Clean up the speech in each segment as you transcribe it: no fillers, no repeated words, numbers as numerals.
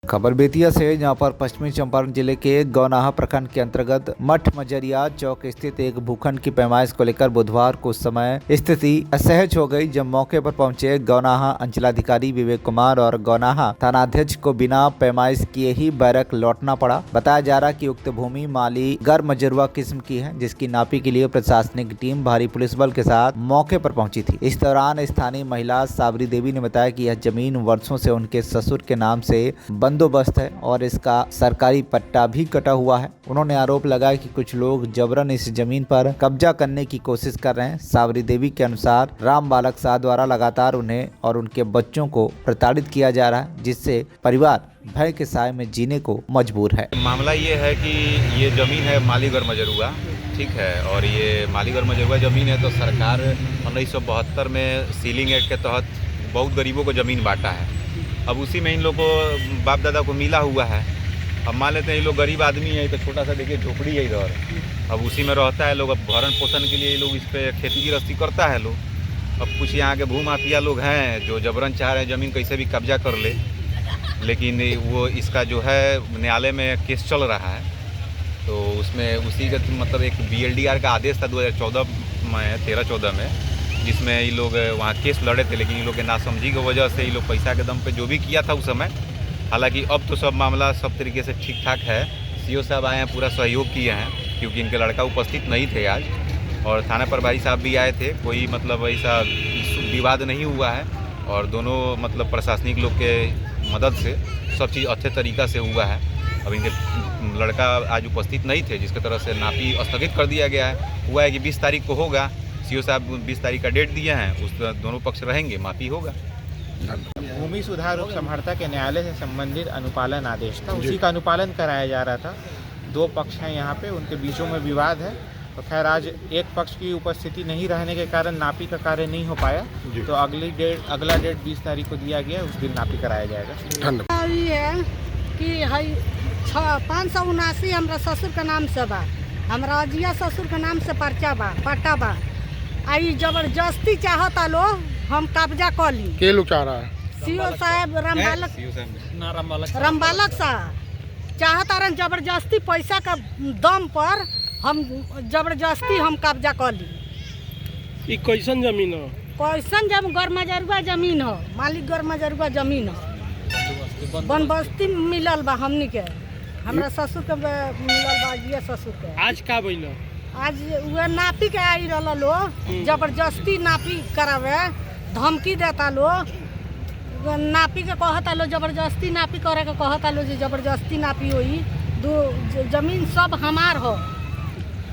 खबर बेतिया से, जहां पर पश्चिमी चंपारण जिले के गौनाहा प्रखंड के अंतर्गत मठ मजरिया चौक स्थित एक भूखंड की पैमाइश को लेकर बुधवार को समय स्थिति असहज हो गई, जब मौके पर पहुंचे गौनाहा अंचलाधिकारी विवेक कुमार और गौनाहा थानाध्यक्ष को बिना पैमाइश किए ही बैरक लौटना पड़ा। बताया जा रहा कि उक्त भूमि माली गर मजरुआ किस्म की है, जिसकी नापी के लिए प्रशासनिक टीम भारी पुलिस बल के साथ मौके पर पहुंची थी। इस दौरान स्थानीय महिला साबरी देवी ने बताया कि यह जमीन वर्षों से उनके ससुर के नाम से बंदोबस्त है और इसका सरकारी पट्टा भी कटा हुआ है। उन्होंने आरोप लगाया कि कुछ लोग जबरन इस जमीन पर कब्जा करने की कोशिश कर रहे हैं। साबरी देवी के अनुसार राम बालक शाह द्वारा लगातार उन्हें और उनके बच्चों को प्रताड़ित किया जा रहा है, जिससे परिवार भय के साए में जीने को मजबूर है। मामला ये है कि ये जमीन है मालीगर मजरुआ, ठीक है, और ये मालीगर मजरुआ जमीन है तो सरकार 1972 में सीलिंग एक्ट के तहत बहुत गरीबों को ज़मीन बांटा है। अब उसी में इन लोग को बाप दादा को मिला हुआ है। अब मान लेते हैं ये लोग गरीब आदमी है, तो छोटा सा देखिए झोपड़ी है इधर, अब उसी में रहता है लोग। अब भरण पोषण के लिए ये लोग इस पर खेती गृहस्थी करता है लोग। अब कुछ यहाँ के भूमाफिया लोग हैं जो जबरन चाह रहे हैं ज़मीन कैसे भी कब्जा कर ले, लेकिन वो इसका जो है न्यायालय में केस चल रहा है। तो उसमें उसी का मतलब एक BLDR का आदेश था 2014 में 13-14 में, जिसमें ये लोग वहाँ केस लड़े थे, लेकिन ये लोग के नासमझी की वजह से ये लोग पैसा के दम पे जो भी किया था उस समय। हालांकि अब तो सब मामला सब तरीके से ठीक ठाक है। CO साहब आए हैं, पूरा सहयोग किए हैं, क्योंकि इनके लड़का उपस्थित नहीं थे आज, और थाना प्रभारी साहब भी आए थे। कोई मतलब ऐसा विवाद नहीं हुआ है, और दोनों मतलब प्रशासनिक लोग के मदद से सब चीज़ अच्छे तरीक़ा से हुआ है। अब इनके लड़का आज उपस्थित नहीं थे, जिसकी तरह से नापी स्थगित कर दिया गया है। हुआ है कि 20 तारीख को होगा। CO साहब 20 तारीख का डेट दिए हैं, उस दोनों पक्ष रहेंगे, माफी होगा। भूमि सुधार उपसमहर्ता के न्यायालय से संबंधित अनुपालन आदेश था, उसी का अनुपालन कराया जा रहा था। दो पक्ष हैं यहाँ पे, उनके बीचों में विवाद है। तो खैर आज एक पक्ष की उपस्थिति नहीं रहने के कारण नापी का कार्य नहीं हो पाया, तो अगला डेट 20 तारीख को दिया गया, उस दिन नापी कराया जाएगा। है कि 579 हमारा ससुर के नाम से बा, हमारा अजिया ससुर के नाम से पर्चा बा, पट्टा बा। आई जबरदस्ती चाहता लो हम कब्जा कर ली। के लोग चाह रहा है? CO साहब रामबालक साहब चाहता रहे जबरदस्ती पैसा का दम पर हम जबरदस्ती हम कब्जा कर ली। ये कैसन जमीन हो? कैसन जब गरमजरुआ जमीन हो, मालिक गरमजरुआ जमीन हो, बनबस्ती मिलल बा हमनी के, हमरा ससुर के मिलल बा, अजिया ससुर के। आज का भइल? आज वह नापी के आई रहा लो, जबरदस्ती नापी करावे, धमकी देता लो, नापी के कहता लो, जबरदस्ती नापी करे के कहता लो, जबरदस्ती नापी होई। जमीन सब हमार हो।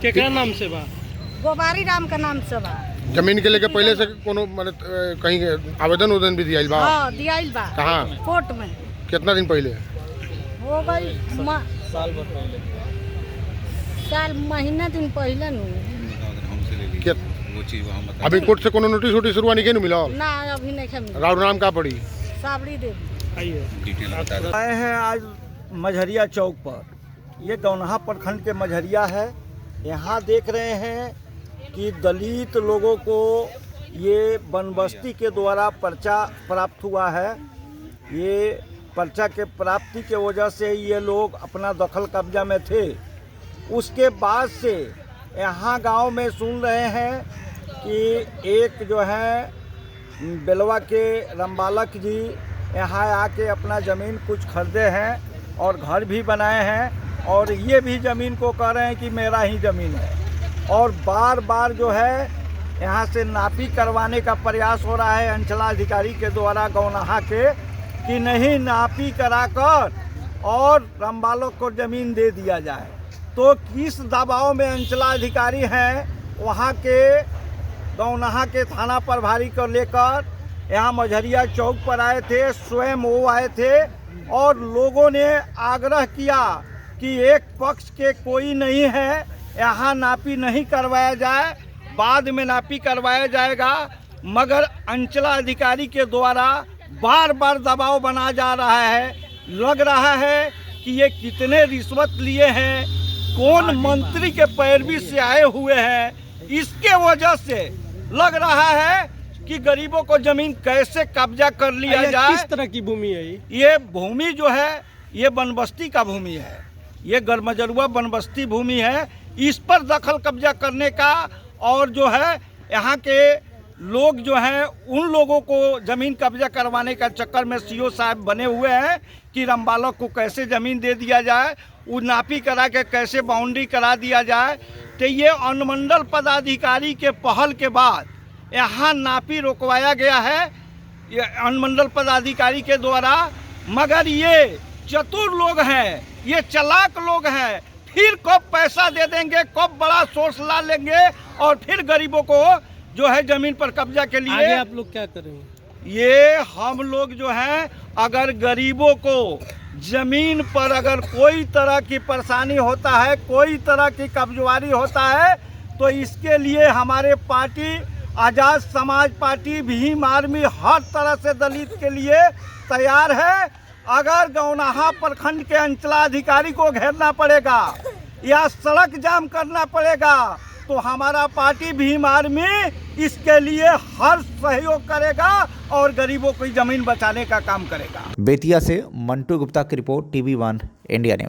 केकरा नाम से बा? गोबारी राम के नाम से बा। जमीन के लेके पहले से कोनो कहीं आवेदन भी दियाइल बा? हाँ दियाइल बा। कहाँ? कोर्ट में। कितना दिन पहले हो गई? साल भर पहले, साल महीना दिन पहले। अभी कोर्ट से कोनो नोटिस वोटिस शुरुआ नहीं मिला? ना अभी नहीं मिला। राउर नाम का पड़ी? साबरी देवी। आए हैं आज मझरिया चौक पर। ये गौनाहा प्रखंड के मझरिया है। यहाँ देख रहे हैं कि दलित लोगों को ये बनबस्ती के द्वारा पर्चा प्राप्त हुआ है। ये पर्चा के प्राप्ति के वजह से ये लोग अपना दखल कब्जा में थे। उसके बाद से यहाँ गांव में सुन रहे हैं कि एक जो है बेलवा के रामबालक जी यहाँ आके अपना ज़मीन कुछ खरीदे हैं और घर भी बनाए हैं, और ये भी ज़मीन को कह रहे हैं कि मेरा ही ज़मीन है, और बार बार जो है यहाँ से नापी करवाने का प्रयास हो रहा है अंचलाधिकारी के द्वारा गौनाहा के, कि नहीं नापी कराकर और रामबालक को ज़मीन दे दिया जाए। तो किस दबाव में अंचलाधिकारी हैं वहाँ के गौनाहा के थाना प्रभारी को लेकर यहाँ मझरिया चौक पर आए थे। स्वयं वो आए थे और लोगों ने आग्रह किया कि एक पक्ष के कोई नहीं है, यहाँ नापी नहीं करवाया जाए, बाद में नापी करवाया जाएगा। मगर अंचलाधिकारी के द्वारा बार बार दबाव बना जा रहा है। लग रहा है कि ये कितने रिश्वत लिए हैं, कौन मंत्री के पैरवी से आए हुए हैं, इसके वजह से लग रहा है कि गरीबों को जमीन कैसे कब्जा कर लिया जाए। किस तरह की भूमि है ये भूमि जो है ये बनबस्ती का भूमि है, ये गरमजरुआ बनबस्ती भूमि है। इस पर दखल कब्जा करने का और जो है यहाँ के लोग जो हैं उन लोगों को ज़मीन कब्जा करवाने का चक्कर में सीओ साहब बने हुए हैं कि रामबालक को कैसे ज़मीन दे दिया जाए, वो नापी करा के कैसे बाउंड्री करा दिया जाए। तो ये अनुमंडल पदाधिकारी के पहल के बाद यहाँ नापी रोकवाया गया है ये अनुमंडल पदाधिकारी के द्वारा। मगर ये चतुर लोग हैं, ये चालाक लोग हैं, फिर कब पैसा दे देंगे, कब बड़ा सोर्स ला लेंगे और फिर गरीबों को जो है जमीन पर कब्जा के लिए आगे आप लोग क्या करेंगे? ये हम लोग जो हैं अगर गरीबों को जमीन पर अगर कोई तरह की परेशानी होता है, कोई तरह की कब्जवारी होता है, तो इसके लिए हमारे पार्टी आज़ाद समाज पार्टी भीम आर्मी हर तरह से दलित के लिए तैयार है। अगर गौनाहा प्रखंड के अंचलाधिकारी को घेरना पड़ेगा या सड़क जाम करना पड़ेगा तो हमारा पार्टी भीम आर्मी इसके लिए हर सहयोग करेगा और गरीबों की जमीन बचाने का काम करेगा। बेतिया से मंटू गुप्ता की रिपोर्ट, TV1 इंडिया न्यूज।